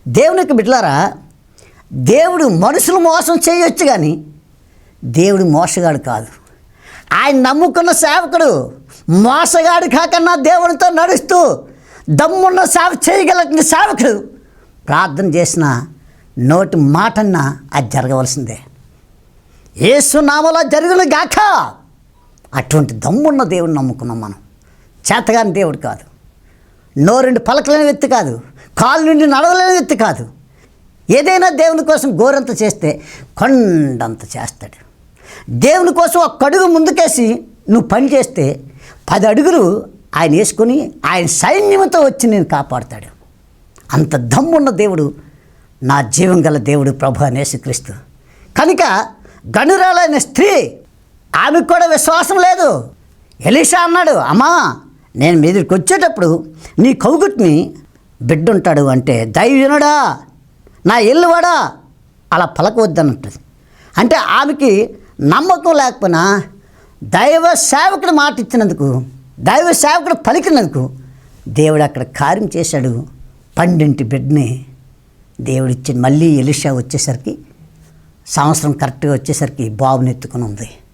దేవునికి బిడ్డలారా, దేవుడు మనుషులు మోసం చేయొచ్చు కానీ దేవుడు మోసగాడు కాదు. ఆయన నమ్ముకున్న సేవకుడు మోసగాడు కాకన్నా దేవునితో నడుస్తూ దమ్మున్న సేవ చేయగలిగిన సేవకుడు ప్రార్థన చేసిన నోటి మాటన్నా అది జరగవలసిందే. యేసు నామములో జరుగును గాక. అటువంటి దమ్మున్న దేవుని నమ్ముకున్నాం మనం. చేతగాని దేవుడు కాదు, నోరుండి పలకలేని వ్యక్తి కాదు, కాళ్ళు నుండి నడవలేని వ్యక్తి కాదు. ఏదైనా దేవుని కోసం గోరంత చేస్తే కొండంత చేస్తాడు. దేవుని కోసం ఒక అడుగు ముందుకేసి నువ్వు పని చేస్తే 10 అడుగులు ఆయన వేసుకొని ఆయన సైన్యంతో వచ్చి నేను కాపాడుతాడు. అంత దమ్మున్న దేవుడు నా జీవం గల దేవుడు ప్రభు అని యేసుక్రీస్తు. కనుక గనురాలైన స్త్రీ, ఆమెకు కూడా విశ్వాసం లేదు. ఎలీషా అన్నాడు, అమ్మా నేను మీ దగ్గరికి వచ్చేటప్పుడు నీ కౌగుట్ని బిడ్డ ఉంటాడు అంటే, దైవజనుడా నా ఎల్లువాడా అలా పలకవద్దన్నట్టు. అంటే ఆమెకి నమ్మకం లేకపోయినా దైవ సేవకుడు మాట ఇచ్చినందుకు, దైవ సేవకుడు పలికినందుకు దేవుడు అక్కడ కార్యం చేశాడు. 12 బిడ్డని దేవుడిచ్చి మళ్ళీ ఎలీషా వచ్చేసరికి సంవత్సరం కరెక్ట్గా వచ్చేసరికి బాబుని ఎత్తుకుని ఉంది.